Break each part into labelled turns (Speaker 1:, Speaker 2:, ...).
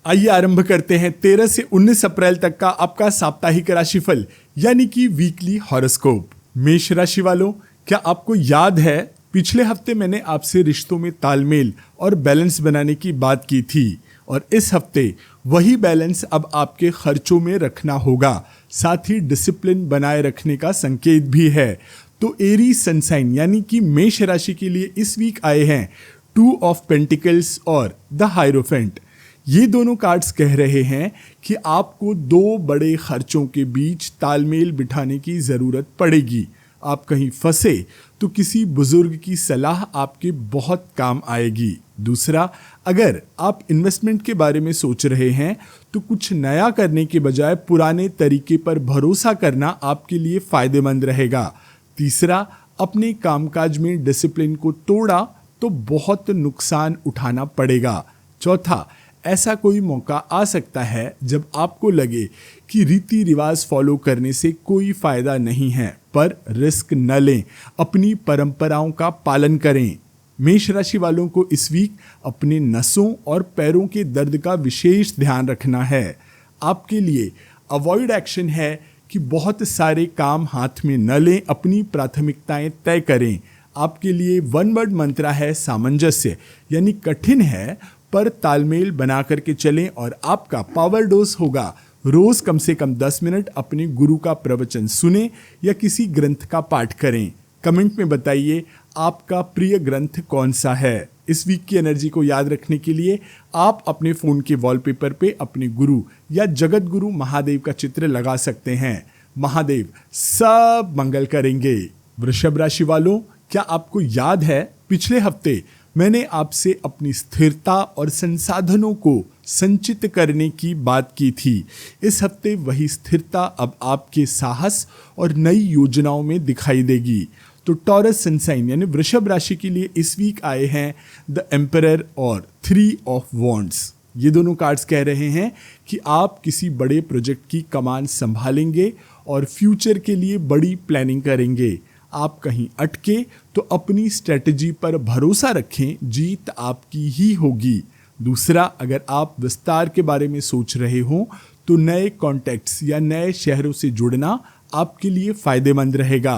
Speaker 1: आइए आरंभ करते हैं 13 से 19 अप्रैल तक का आपका साप्ताहिक राशिफल यानी कि वीकली हॉरोस्कोप। मेष राशि वालों, क्या आपको याद है पिछले हफ्ते मैंने आपसे रिश्तों में तालमेल और बैलेंस बनाने की बात की थी और इस हफ्ते वही बैलेंस अब आपके खर्चों में रखना होगा, साथ ही डिसिप्लिन बनाए रखने का संकेत भी है। तो एरीज सनसाइन यानी कि मेष राशि के लिए इस वीक आए हैं 2 ऑफ पेंटिकल्स और द हायरोफेंट। ये दोनों कार्ड्स कह रहे हैं कि आपको 2 बड़े खर्चों के बीच तालमेल बिठाने की ज़रूरत पड़ेगी। आप कहीं फंसे तो किसी बुजुर्ग की सलाह आपके बहुत काम आएगी। दूसरा, अगर आप इन्वेस्टमेंट के बारे में सोच रहे हैं तो कुछ नया करने के बजाय पुराने तरीके पर भरोसा करना आपके लिए फ़ायदेमंद रहेगा। तीसरा, अपने कामकाज में डिसिप्लिन को तोड़ा तो बहुत नुकसान उठाना पड़ेगा। चौथा, ऐसा कोई मौका आ सकता है जब आपको लगे कि रीति रिवाज फॉलो करने से कोई फायदा नहीं है, पर रिस्क न लें, अपनी परंपराओं का पालन करें। मेष राशि वालों को इस वीक अपने नसों और पैरों के दर्द का विशेष ध्यान रखना है। आपके लिए अवॉइड एक्शन है कि बहुत सारे काम हाथ में न लें, अपनी प्राथमिकताएं तय करें। आपके लिए 1 वर्ड मंत्र है सामंजस्य, यानी कठिन है पर तालमेल बना करके चलें और आपका पावर डोज होगा रोज कम से कम 10 मिनट अपने गुरु का प्रवचन सुने या किसी ग्रंथ का पाठ करें। कमेंट में बताइए आपका प्रिय ग्रंथ कौन सा है। इस वीक की एनर्जी को याद रखने के लिए आप अपने फोन के वॉलपेपर पे अपने गुरु या जगत गुरु महादेव का चित्र लगा सकते हैं। महादेव सब मंगल करेंगे। वृषभ राशि वालों, क्या आपको याद है पिछले हफ्ते मैंने आपसे अपनी स्थिरता और संसाधनों को संचित करने की बात की थी। इस हफ्ते वही स्थिरता अब आपके साहस और नई योजनाओं में दिखाई देगी। तो टॉरस सनसाइन यानी वृषभ राशि के लिए इस वीक आए हैं द एम्परर और 3 ऑफ वॉन्ड्स। ये दोनों कार्ड्स कह रहे हैं कि आप किसी बड़े प्रोजेक्ट की कमान संभालेंगे और फ्यूचर के लिए बड़ी प्लानिंग करेंगे। आप कहीं अटके तो अपनी स्ट्रेटजी पर भरोसा रखें, जीत आपकी ही होगी। दूसरा, अगर आप विस्तार के बारे में सोच रहे हो तो नए कॉन्टैक्ट्स या नए शहरों से जुड़ना आपके लिए फायदेमंद रहेगा।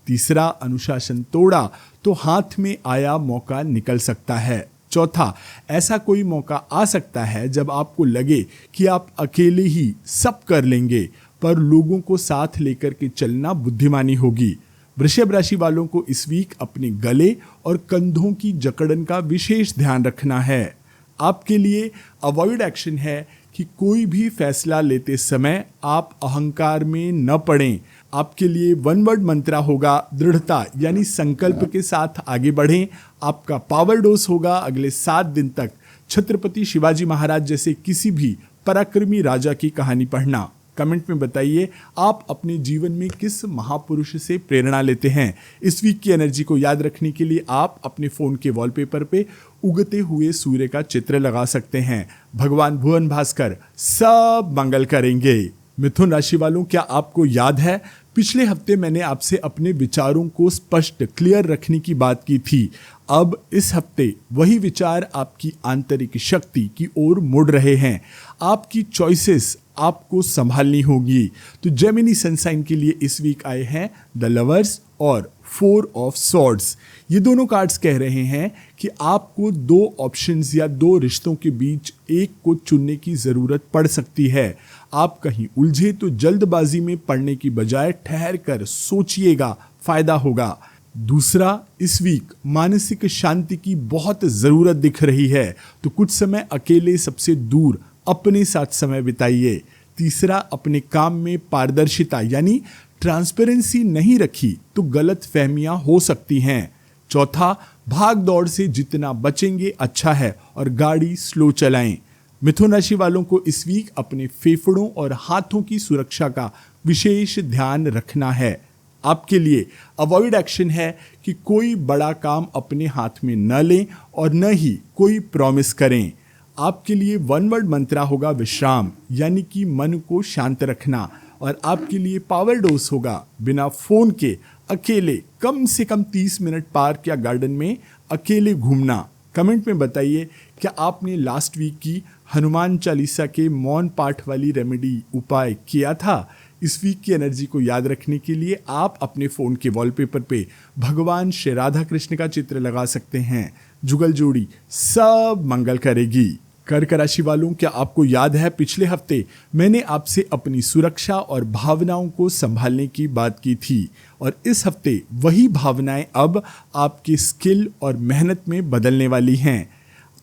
Speaker 1: तीसरा, अनुशासन तोड़ा तो हाथ में आया मौका निकल सकता है। चौथा, ऐसा कोई मौका आ सकता है जब आपको लगे कि आप अकेले ही सब कर लेंगे, पर लोगों को साथ लेकर के चलना बुद्धिमानी होगी। वृषभ राशि वालों को इस वीक अपने गले और कंधों की जकड़न का विशेष ध्यान रखना है। आपके लिए अवॉइड एक्शन है कि कोई भी फैसला लेते समय आप अहंकार में न पड़ें। आपके लिए 1 वर्ड मंत्र होगा दृढ़ता, यानी संकल्प के साथ आगे बढ़ें। आपका पावर डोज होगा अगले 7 दिन तक छत्रपति शिवाजी महाराज जैसे किसी भी पराक्रमी राजा की कहानी पढ़ना। कमेंट में बताइए आप अपने जीवन में किस महापुरुष से प्रेरणा लेते हैं। इस वीक की एनर्जी को याद रखने के लिए आप अपने फोन के वॉलपेपर पे उगते हुए सूर्य का चित्र लगा सकते हैं। भगवान भुवन भास्कर सब मंगल करेंगे। मिथुन राशि वालों, क्या आपको याद है पिछले हफ्ते मैंने आपसे अपने विचारों को स्पष्ट क्लियर रखने की बात की थी। अब इस हफ्ते वही विचार आपकी आंतरिक शक्ति की ओर मुड़ रहे हैं। आपकी चॉइसेस आपको संभालनी होगी। तो जेमिनी सनसाइन के लिए इस वीक आए हैं द लवर्स और 4 ऑफ सॉर्ड्स। ये दोनों कार्ड्स कह रहे हैं कि आपको 2 ऑप्शंस या 2 रिश्तों के बीच एक को चुनने की जरूरत पड़ सकती है। आप कहीं उलझे तो जल्दबाजी में पड़ने की बजाय ठहर कर सोचिएगा, फायदा होगा। दूसरा, इस वीक मानसिक शांति की बहुत जरूरत दिख रही है, तो कुछ समय अकेले सबसे दूर अपने साथ समय बिताइए। तीसरा, अपने काम में पारदर्शिता यानी ट्रांसपेरेंसी नहीं रखी तो गलत फहमियां हो सकती हैं। चौथा, भाग दौड़ से जितना बचेंगे अच्छा है और गाड़ी स्लो चलाएं। मिथुन राशि वालों को इस वीक अपने फेफड़ों और हाथों की सुरक्षा का विशेष ध्यान रखना है। आपके लिए अवॉइड एक्शन है कि कोई बड़ा काम अपने हाथ में न लें और न ही कोई प्रॉमिस करें। आपके लिए 1 वर्ड मंत्र होगा विश्राम, यानी कि मन को शांत रखना। और आपके लिए पावर डोज होगा बिना फोन के अकेले कम से कम 30 मिनट पार्क या गार्डन में अकेले घूमना। कमेंट में बताइए क्या आपने लास्ट वीक की हनुमान चालीसा के मौन पाठ वाली रेमेडी उपाय किया था। इस वीक की एनर्जी को याद रखने के लिए आप अपने फोन के वॉलपेपर पे भगवान श्री राधा कृष्ण का चित्र लगा सकते हैं। जुगल जोड़ी सब मंगल करेगी। कर्क राशि वालों, क्या आपको याद है पिछले हफ्ते मैंने आपसे अपनी सुरक्षा और भावनाओं को संभालने की बात की थी, और इस हफ्ते वही भावनाएं अब आपकी स्किल और मेहनत में बदलने वाली हैं।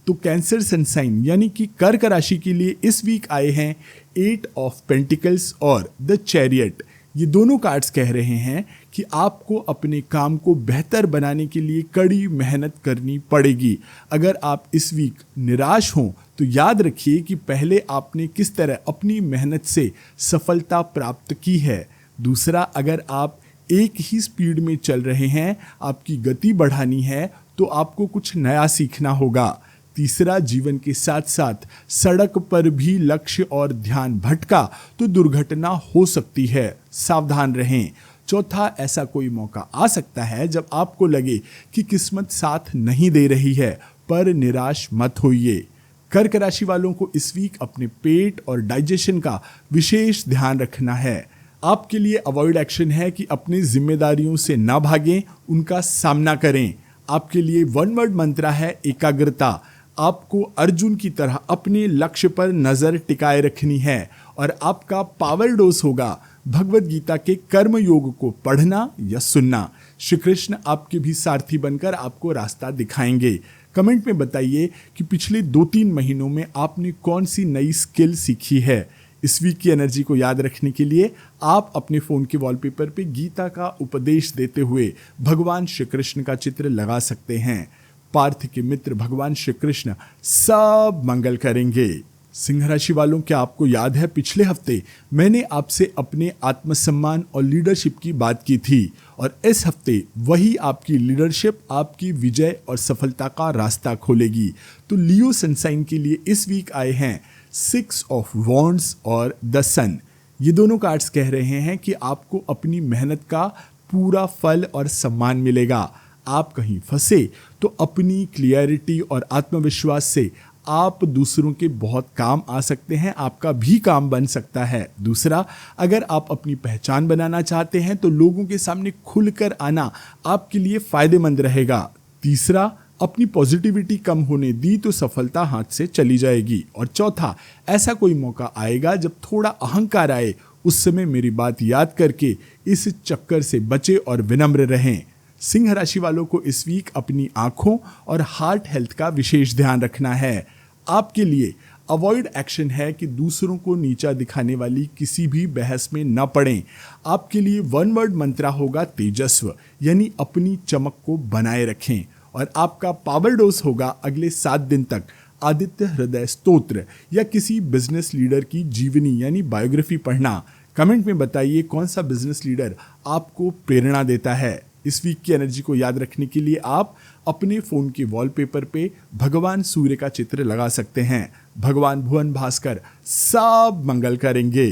Speaker 1: तो कैंसर सनसाइन यानी कि कर्क राशि के लिए इस वीक आए हैं 8 ऑफ पेंटिकल्स और द चैरियट। ये दोनों कार्ड्स कह रहे हैं कि आपको अपने काम को बेहतर बनाने के लिए कड़ी मेहनत करनी पड़ेगी। अगर आप इस वीक निराश हों तो याद रखिए कि पहले आपने किस तरह अपनी मेहनत से सफलता प्राप्त की है। दूसरा, अगर आप एक ही स्पीड में चल रहे हैं, आपकी गति बढ़ानी है, तो आपको कुछ नया सीखना होगा। तीसरा, जीवन के साथ साथ सड़क पर भी लक्ष्य और ध्यान भटका तो दुर्घटना हो सकती है, सावधान रहें। चौथा, ऐसा कोई मौका आ सकता है जब आपको लगे कि किस्मत साथ नहीं दे रही है, पर निराश मत होइए। कर्क राशि वालों को इस वीक अपने पेट और डाइजेशन का विशेष ध्यान रखना है। आपके लिए अवॉइड एक्शन है कि अपनी जिम्मेदारियों से ना भागें, उनका सामना करें। आपके लिए वन वर्ड मंत्र है एकाग्रता। आपको अर्जुन की तरह अपने लक्ष्य पर नजर टिकाए रखनी है, और आपका पावर डोज होगा भगवत गीता के कर्म योग को पढ़ना या सुनना। श्री कृष्ण आपके भी सारथी बनकर आपको रास्ता दिखाएंगे। कमेंट में बताइए कि पिछले 2-3 महीनों में आपने कौन सी नई स्किल सीखी है। इस वीक की एनर्जी को याद रखने के लिए आप अपने फोन के वॉलपेपर पे गीता का उपदेश देते हुए भगवान श्री कृष्ण का चित्र लगा सकते हैं। पार्थ के मित्र भगवान श्री कृष्ण सब मंगल करेंगे। सिंह राशि वालों, क्या आपको याद है पिछले हफ्ते मैंने आपसे अपने आत्मसम्मान और लीडरशिप की बात की थी, और इस हफ्ते वही आपकी लीडरशिप आपकी विजय और सफलता का रास्ता खोलेगी। तो लियो सनसाइन के लिए इस वीक आए हैं 6 ऑफ वॉन्ड्स और द सन। ये दोनों कार्ड्स कह रहे हैं कि आपको अपनी मेहनत का पूरा फल और सम्मान मिलेगा। आप कहीं फंसे तो अपनी क्लियरिटी और आत्मविश्वास से आप दूसरों के बहुत काम आ सकते हैं, आपका भी काम बन सकता है। दूसरा, अगर आप अपनी पहचान बनाना चाहते हैं तो लोगों के सामने खुलकर आना आपके लिए फायदेमंद रहेगा। तीसरा, अपनी पॉजिटिविटी कम होने दी तो सफलता हाथ से चली जाएगी। और चौथा, ऐसा कोई मौका आएगा जब थोड़ा अहंकार आए, उस समय मेरी बात याद करके इस चक्कर से बचे और विनम्र रहें। सिंह राशि वालों को इस वीक अपनी आंखों और हार्ट हेल्थ का विशेष ध्यान रखना है। आपके लिए अवॉइड एक्शन है कि दूसरों को नीचा दिखाने वाली किसी भी बहस में न पड़ें। आपके लिए वन वर्ड मंत्र होगा तेजस्व, यानी अपनी चमक को बनाए रखें। और आपका पावर डोज होगा अगले 7 दिन तक आदित्य हृदय स्तोत्र या किसी बिजनेस लीडर की जीवनी यानी बायोग्राफी पढ़ना। कमेंट में बताइए कौन सा बिजनेस लीडर आपको प्रेरणा देता है। इस वीक की एनर्जी को याद रखने के लिए आप अपने फोन के वॉलपेपर पे भगवान सूर्य का चित्र लगा सकते हैं। भगवान भुवन भास्कर सब मंगल करेंगे।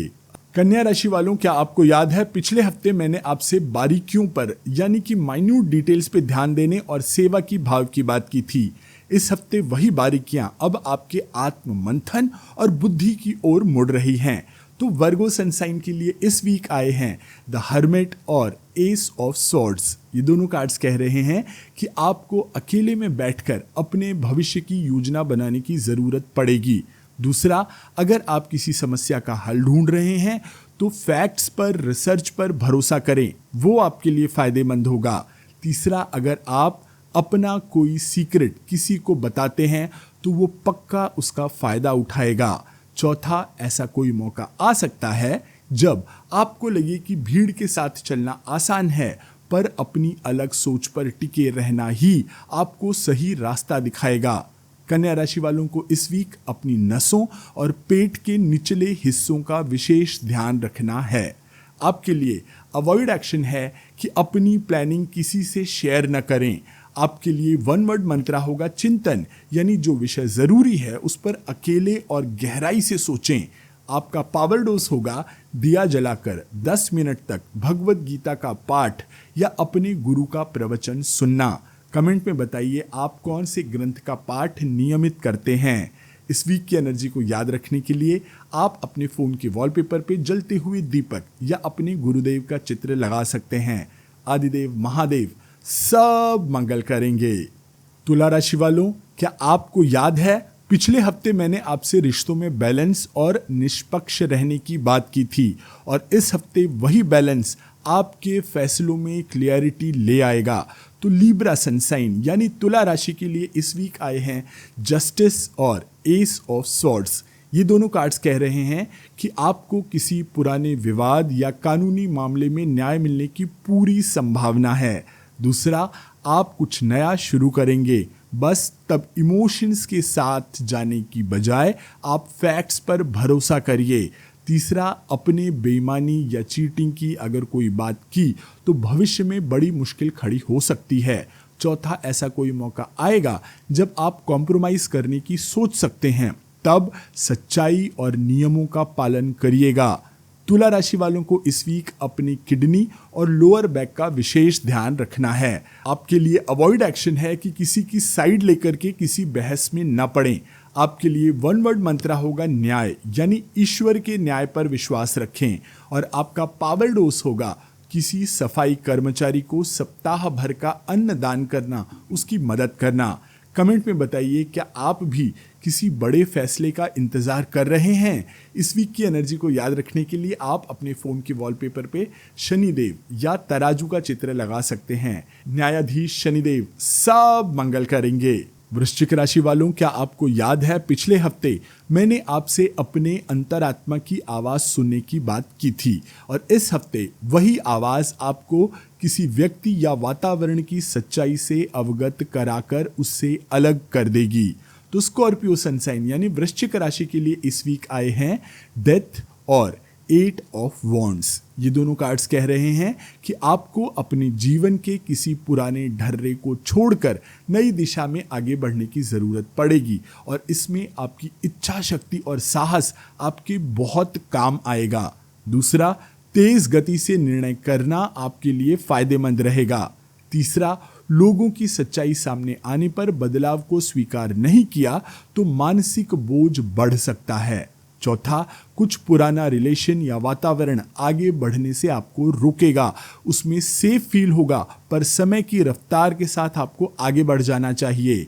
Speaker 1: कन्या राशि वालों, क्या आपको याद है पिछले हफ्ते मैंने आपसे बारीकियों पर यानी कि माइन्यूट डिटेल्स पे ध्यान देने और सेवा की भाव की बात की थी। इस हफ्ते वही बारीकियां अब आपके आत्म मंथन और बुद्धि की ओर मुड़ रही हैं। तो वर्गो सनसाइन के लिए इस वीक आए हैं द हर्मिट और एस ऑफ सॉर्ड्स। ये दोनों कार्ड्स कह रहे हैं कि आपको अकेले में बैठकर अपने भविष्य की योजना बनाने की जरूरत पड़ेगी। दूसरा, अगर आप किसी समस्या का हल ढूंढ रहे हैं तो फैक्ट्स पर, रिसर्च पर भरोसा करें, वो आपके लिए फायदेमंद होगा। तीसरा, अगर आप अपना कोई सीक्रेट किसी को बताते हैं तो वो पक्का उसका फायदा उठाएगा। चौथा, ऐसा कोई मौका आ सकता है जब आपको लगे कि भीड़ के साथ चलना आसान है, पर अपनी अलग सोच पर टिके रहना ही आपको सही रास्ता दिखाएगा। कन्या राशि वालों को इस वीक अपनी नसों और पेट के निचले हिस्सों का विशेष ध्यान रखना है। आपके लिए अवॉइड एक्शन है कि अपनी प्लानिंग किसी से शेयर न करें। आपके लिए वन वर्ड मंत्र होगा चिंतन, यानी जो विषय जरूरी है उस पर अकेले और गहराई से सोचें। आपका पावर डोज होगा दिया जलाकर 10 मिनट तक भगवत गीता का पाठ या अपने गुरु का प्रवचन सुनना। कमेंट में बताइए आप कौन से ग्रंथ का पाठ नियमित करते हैं। इस वीक की एनर्जी को याद रखने के लिए आप अपने फोन के वॉलपेपर पे जलते हुए दीपक या अपने गुरुदेव का चित्र लगा सकते हैं। आदिदेव महादेव सब मंगल करेंगे। तुला राशि वालों, क्या आपको याद है पिछले हफ्ते मैंने आपसे रिश्तों में बैलेंस और निष्पक्ष रहने की बात की थी, और इस हफ्ते वही बैलेंस आपके फैसलों में क्लियरिटी ले आएगा। तो लीब्रा सनसाइन यानी तुला राशि के लिए इस वीक आए हैं जस्टिस और एस ऑफ स्वॉर्ड्स। ये दोनों कार्ड्स कह रहे हैं कि आपको किसी पुराने विवाद या कानूनी मामले में न्याय मिलने की पूरी संभावना है। दूसरा, आप कुछ नया शुरू करेंगे, बस तब इमोशंस के साथ जाने की बजाय आप फैक्ट्स पर भरोसा करिए। तीसरा, अपने बेईमानी या चीटिंग की अगर कोई बात की तो भविष्य में बड़ी मुश्किल खड़ी हो सकती है। चौथा, ऐसा कोई मौका आएगा जब आप कॉम्प्रोमाइज करने की सोच सकते हैं, तब सच्चाई और नियमों का पालन करिएगा। तुला राशि वालों को इस वीक अपनी किडनी और लोअर बैक का विशेष ध्यान रखना है। आपके लिए अवॉइड एक्शन है कि किसी की साइड लेकर के किसी बहस में न पड़ें। आपके लिए वन वर्ड मंत्र होगा न्याय, यानी ईश्वर के न्याय पर विश्वास रखें। और आपका पावर डोज होगा किसी सफाई कर्मचारी को सप्ताह भर का अन्न दान करना, उसकी मदद करना। कमेंट में बताइए, क्या आप भी किसी बड़े फैसले का इंतजार कर रहे हैं? इस वीक की एनर्जी को याद रखने के लिए आप अपने फोन के वॉलपेपर पे शनिदेव या तराजू का चित्र लगा सकते हैं। न्यायाधीश शनिदेव सब मंगल करेंगे। वृश्चिक राशि वालों, क्या आपको याद है पिछले हफ्ते मैंने आपसे अपने अंतरात्मा की आवाज सुनने की बात की थी, और इस हफ्ते वही आवाज आपको किसी व्यक्ति या वातावरण की सच्चाई से अवगत कराकर उससे अलग कर देगी। तो स्कॉर्पियो सनसाइन यानी वृश्चिक राशि के लिए इस वीक आए हैं डेथ और 8 ऑफ वॉन्ड्स। ये दोनों कार्ड्स कह रहे हैं कि आपको अपने जीवन के किसी पुराने ढर्रे को छोड़कर नई दिशा में आगे बढ़ने की ज़रूरत पड़ेगी, और इसमें आपकी इच्छा शक्ति और साहस आपके बहुत काम आएगा। दूसरा, तेज गति से निर्णय करना आपके लिए फायदेमंद रहेगा। तीसरा, लोगों की सच्चाई सामने आने पर बदलाव को स्वीकार नहीं किया तो मानसिक बोझ बढ़ सकता है। चौथा, कुछ पुराना रिलेशन या वातावरण आगे बढ़ने से आपको रोकेगा, उसमें सेफ फील होगा, पर समय की रफ्तार के साथ आपको आगे बढ़ जाना चाहिए।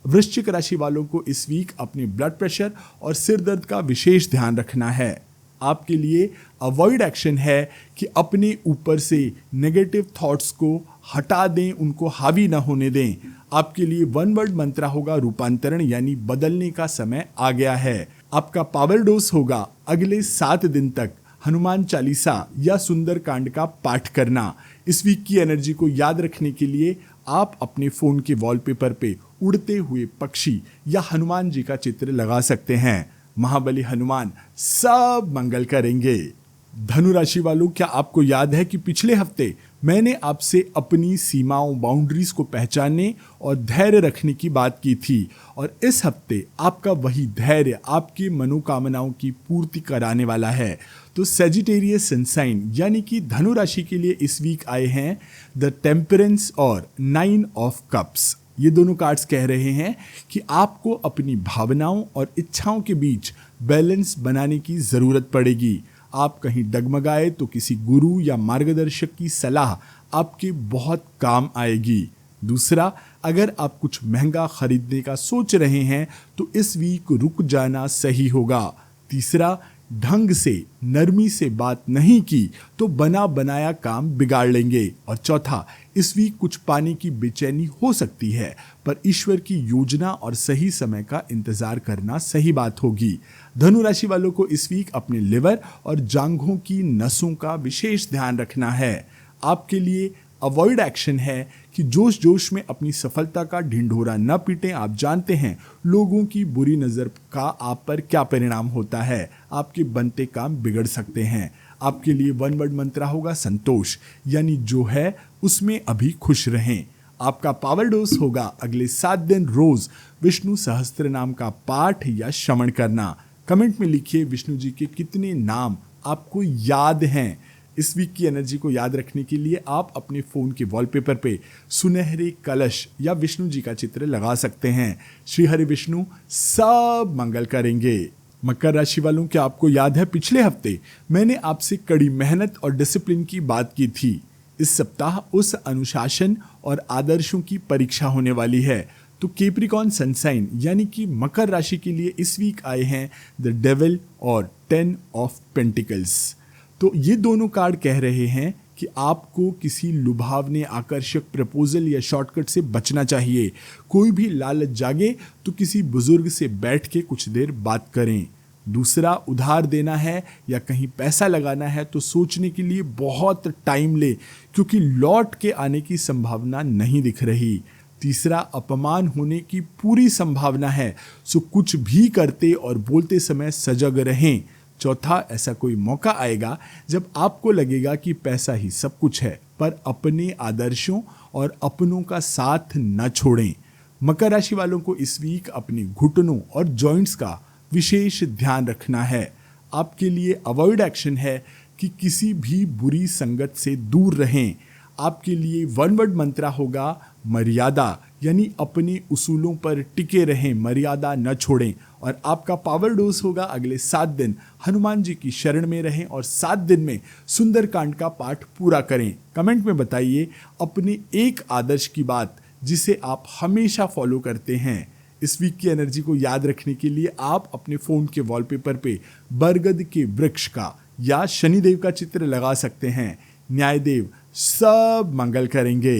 Speaker 1: वृश्चिक राशि वालों को इस वीक अपने ब्लड प्रेशर और सिर दर्द का विशेष ध्यान रखना है। आपके लिए अवॉइड एक्शन है कि अपने ऊपर से नेगेटिव थॉट्स को हटा दें, उनको हावी न होने दें। आपके लिए वन वर्ड मंत्र होगा रूपांतरण, यानी बदलने का समय आ गया है। आपका पावर डोज होगा अगले 7 दिन तक हनुमान चालीसा या सुंदर कांड का पाठ करना। इस वीक की एनर्जी को याद रखने के लिए आप अपने फोन के वॉलपेपर पे उड़ते हुए पक्षी या हनुमान जी का चित्र लगा सकते हैं। महाबली हनुमान सब मंगल करेंगे। धनु राशि वालों, क्या आपको याद है कि पिछले हफ्ते मैंने आपसे अपनी सीमाओं बाउंड्रीज को पहचानने और धैर्य रखने की बात की थी, और इस हफ्ते आपका वही धैर्य आपकी मनोकामनाओं की पूर्ति कराने वाला है। तो सेजिटेरियस सनसाइन यानी कि धनु राशि के लिए इस वीक आए हैं द टेम्परेंस और 9 ऑफ कप्स। ये दोनों कार्ड्स कह रहे हैं कि आपको अपनी भावनाओं और इच्छाओं के बीच बैलेंस बनाने की जरूरत पड़ेगी। आप कहीं डगमगाए तो किसी गुरु या मार्गदर्शक की सलाह आपके बहुत काम आएगी। दूसरा, अगर आप कुछ महंगा खरीदने का सोच रहे हैं तो इस वीक रुक जाना सही होगा। तीसरा, ढंग से नरमी से बात नहीं की तो बना बनाया काम बिगाड़ लेंगे। और चौथा, इस वीक कुछ पाने की बेचैनी हो सकती है, पर ईश्वर की योजना और सही समय का इंतजार करना सही बात होगी। धनु राशि वालों को इस वीक अपने लिवर और जांघों की नसों का विशेष ध्यान रखना है। आपके लिए अवॉइड एक्शन है कि जोश जोश में अपनी सफलता का ढिंढोरा न पीटें। आप जानते हैं लोगों की बुरी नज़र का आप पर क्या परिणाम होता है, आपके बनते काम बिगड़ सकते हैं। आपके लिए वन वर्ड मंत्र होगा संतोष, यानी जो है उसमें अभी खुश रहें। आपका पावर डोज होगा अगले 7 दिन रोज विष्णु सहस्त्र नाम का पाठ या श्रवण करना। कमेंट में लिखिए विष्णु जी के कितने नाम आपको याद हैं। इस वीक की एनर्जी को याद रखने के लिए आप अपने फोन के वॉलपेपर पे सुनहरे कलश या विष्णु जी का चित्र लगा सकते हैं। श्री हरि विष्णु सब मंगल करेंगे। मकर राशि वालों, क्या आपको याद है पिछले हफ्ते मैंने आपसे कड़ी मेहनत और डिसिप्लिन की बात की थी। इस सप्ताह उस अनुशासन और आदर्शों की परीक्षा होने वाली है। तो कैप्रिकॉर्न सनसाइन यानी कि मकर राशि के लिए इस वीक आए हैं द डेविल और 10 ऑफ पेंटिकल्स। तो ये दोनों कार्ड कह रहे हैं कि आपको किसी लुभावने आकर्षक प्रपोजल या शॉर्टकट से बचना चाहिए। कोई भी लालच जागे तो किसी बुजुर्ग से बैठ के कुछ देर बात करें। दूसरा, उधार देना है या कहीं पैसा लगाना है तो सोचने के लिए बहुत टाइम ले, क्योंकि लौट के आने की संभावना नहीं दिख रही। तीसरा, अपमान होने की पूरी संभावना है, सो कुछ भी करते और बोलते समय सजग रहें। चौथा, ऐसा कोई मौका आएगा जब आपको लगेगा कि पैसा ही सब कुछ है, पर अपने आदर्शों और अपनों का साथ न छोड़ें। मकर राशि वालों को इस वीक अपने घुटनों और जॉइंट्स का विशेष ध्यान रखना है। आपके लिए अवॉइड एक्शन है कि किसी भी बुरी संगत से दूर रहें। आपके लिए वन वर्ड मंत्रा होगा मर्यादा, यानी अपने उसूलों पर टिके रहें, मर्यादा न छोड़ें। और आपका पावर डोज होगा अगले 7 दिन हनुमान जी की शरण में रहें और 7 दिन में सुंदरकांड का पाठ पूरा करें। कमेंट में बताइए अपने एक आदर्श की बात जिसे आप हमेशा फॉलो करते हैं। इस वीक की एनर्जी को याद रखने के लिए आप अपने फोन के वॉलपेपर पे बरगद के वृक्ष का या शनिदेव का चित्र लगा सकते हैं। न्यायदेव सब मंगल करेंगे।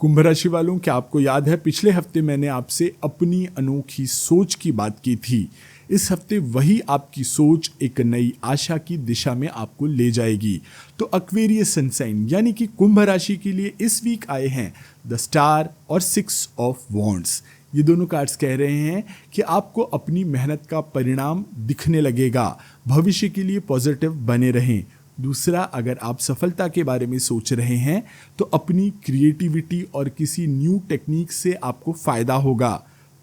Speaker 1: कुंभ राशि वालों, क्या आपको याद है पिछले हफ्ते मैंने आपसे अपनी अनोखी सोच की बात की थी। इस हफ्ते वही आपकी सोच एक नई आशा की दिशा में आपको ले जाएगी। तो एक्वेरियस सनसाइन यानी कि कुंभ राशि के लिए इस वीक आए हैं द स्टार और 6 ऑफ वॉन्ड्स। ये दोनों कार्ड्स कह रहे हैं कि आपको अपनी मेहनत का परिणाम दिखने लगेगा। भविष्य के लिए पॉजिटिव बने रहें। दूसरा, अगर आप सफलता के बारे में सोच रहे हैं तो अपनी क्रिएटिविटी और किसी न्यू टेक्निक से आपको फायदा होगा।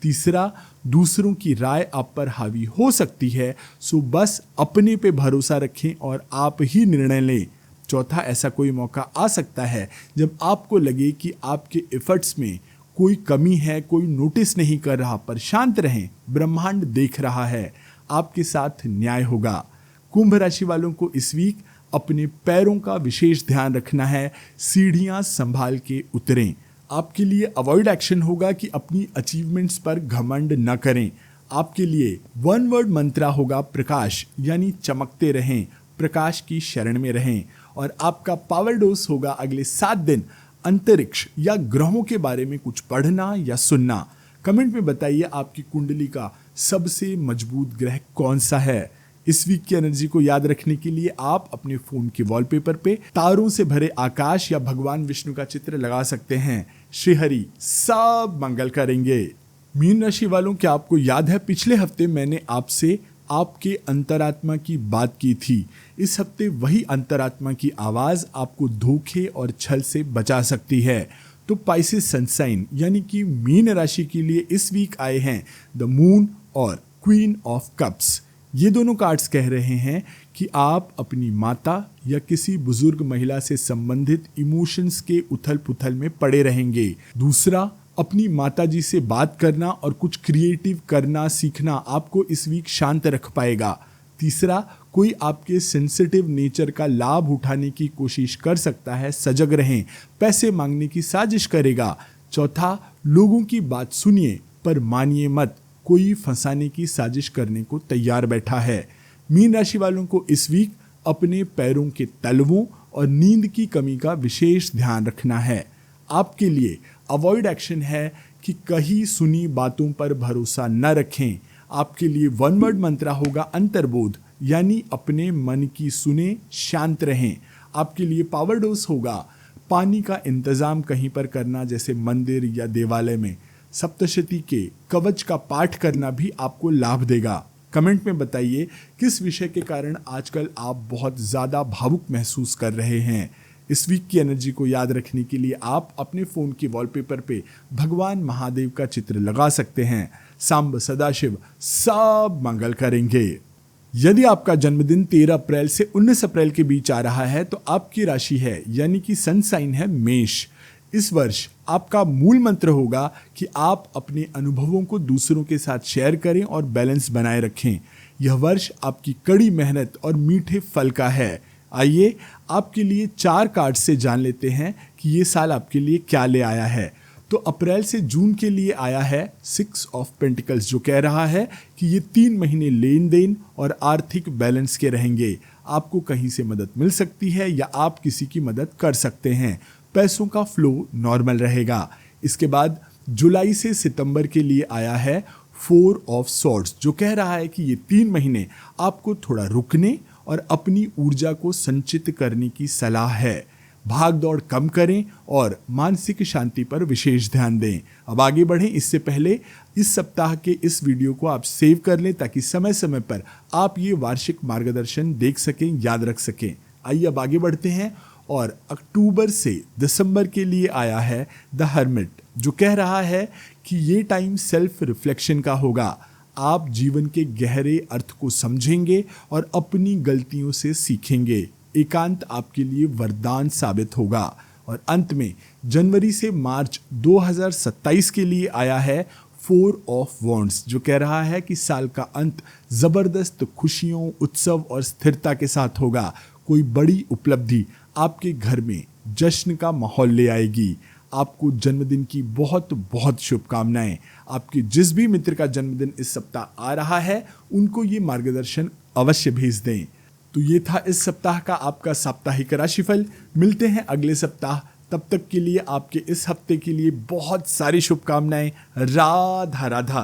Speaker 1: तीसरा, दूसरों की राय आप पर हावी हो सकती है, सो बस अपने पे भरोसा रखें और आप ही निर्णय लें। चौथा, ऐसा कोई मौका आ सकता है जब आपको लगे कि आपके एफर्ट्स में कोई कमी है, कोई नोटिस नहीं कर रहा, पर शांत रहें, ब्रह्मांड देख रहा है, आपके साथ न्याय होगा। कुंभ राशि वालों को इस वीक अपने पैरों का विशेष ध्यान रखना है। सीढ़ियां संभाल के उतरें। आपके लिए अवॉइड एक्शन होगा कि अपनी अचीवमेंट्स पर घमंड न करें। आपके लिए वन वर्ड मंत्रा होगा प्रकाश, यानी चमकते रहें, प्रकाश की शरण में रहें। और आपका पावर डोज होगा अगले 7 दिन अंतरिक्ष या ग्रहों के बारे में कुछ पढ़ना या सुनना। कमेंट में बताइए आपकी कुंडली का सबसे मजबूत ग्रह कौन सा है। इस वीक की एनर्जी को याद रखने के लिए आप अपने फोन के वॉलपेपर पे तारों से भरे आकाश या भगवान विष्णु का चित्र लगा सकते हैं। श्री हरि सब मंगल करेंगे। मीन राशि वालों, क्या आपको याद है पिछले हफ्ते मैंने आपसे आपके अंतरात्मा की बात की थी। इस हफ्ते वही अंतरात्मा की आवाज आपको धोखे और छल से बचा सकती है। तो पाइसेस सनसाइन यानी कि मीन राशि के लिए इस वीक आए हैं द मून और क्वीन ऑफ कप्स। ये दोनों कार्ड्स कह रहे हैं कि आप अपनी माता या किसी बुजुर्ग महिला से संबंधित इमोशंस के उथल पुथल में पड़े रहेंगे। दूसरा, अपनी माताजी से बात करना और कुछ क्रिएटिव करना सीखना आपको इस वीक शांत रख पाएगा। तीसरा, कोई आपके सेंसिटिव नेचर का लाभ उठाने की कोशिश कर सकता है, सजग रहें, पैसे मांगने की साजिश करेगा। चौथा, लोगों की बात सुनिए पर मानिए मत, कोई फंसाने की साजिश करने को तैयार बैठा है। मीन राशि वालों को इस वीक अपने पैरों के तलवों और नींद की कमी का विशेष ध्यान रखना है। आपके लिए अवॉइड एक्शन है कि कहीं सुनी बातों पर भरोसा न रखें। आपके लिए वन वर्ड मंत्रा होगा अंतर्बोध, यानी अपने मन की सुने, शांत रहें। आपके लिए पावर डोज होगा पानी का इंतजाम कहीं पर करना, जैसे मंदिर या देवालय में। सप्तशती के कवच का पाठ करना भी आपको लाभ देगा। कमेंट में बताइए किस विषय के कारण आजकल आप बहुत ज़्यादा भावुक महसूस कर रहे हैं। इस वीक की एनर्जी को याद रखने के लिए आप अपने फ़ोन के वॉलपेपर पे भगवान महादेव का चित्र लगा सकते हैं। सांब सदाशिव सब मंगल करेंगे। यदि आपका जन्मदिन 13 अप्रैल से 19 अप्रैल के बीच आ रहा है तो आपकी राशि है यानी कि सन साइन है मेष। इस वर्ष आपका मूल मंत्र होगा कि आप अपने अनुभवों को दूसरों के साथ शेयर करें और बैलेंस बनाए रखें। यह वर्ष आपकी कड़ी मेहनत और मीठे फल का है। आइए आपके लिए 4 कार्ड से जान लेते हैं कि ये साल आपके लिए क्या ले आया है। तो अप्रैल से जून के लिए आया है 6 ऑफ पेंटिकल्स, जो कह रहा है कि ये 3 महीने लेन देन और आर्थिक बैलेंस के रहेंगे। आपको कहीं से मदद मिल सकती है या आप किसी की मदद कर सकते हैं। पैसों का फ्लो नॉर्मल रहेगा। इसके बाद जुलाई से सितंबर के लिए आया है 4 ऑफ सॉर्ड्स, जो कह रहा है कि ये 3 महीने आपको थोड़ा रुकने और अपनी ऊर्जा को संचित करने की सलाह है। भाग दौड़ कम करें और मानसिक शांति पर विशेष ध्यान दें। अब आगे बढ़ें, इससे पहले इस सप्ताह के इस वीडियो को आप सेव कर लें ताकि समय समय पर आप ये वार्षिक मार्गदर्शन देख सकें, याद रख सकें। आइए अब आगे बढ़ते हैं और अक्टूबर से दिसंबर के लिए आया है द हर्मिट, जो कह रहा है कि ये टाइम सेल्फ रिफ्लेक्शन का होगा। आप जीवन के गहरे अर्थ को समझेंगे और अपनी गलतियों से सीखेंगे। एकांत आपके लिए वरदान साबित होगा। और अंत में जनवरी से मार्च 2027 के लिए आया है 4 ऑफ वॉन्ड्स, जो कह रहा है कि साल का अंत जबरदस्त खुशियों, उत्सव और स्थिरता के साथ होगा। कोई बड़ी उपलब्धि आपके घर में जश्न का माहौल ले आएगी। आपको जन्मदिन की बहुत बहुत शुभकामनाएं। आपके जिस भी मित्र का जन्मदिन इस सप्ताह आ रहा है उनको ये मार्गदर्शन अवश्य भेज दें। तो ये था इस सप्ताह का आपका साप्ताहिक राशिफल। मिलते हैं अगले सप्ताह। तब तक के लिए आपके इस हफ्ते के लिए बहुत सारी शुभकामनाएं। राधा राधा।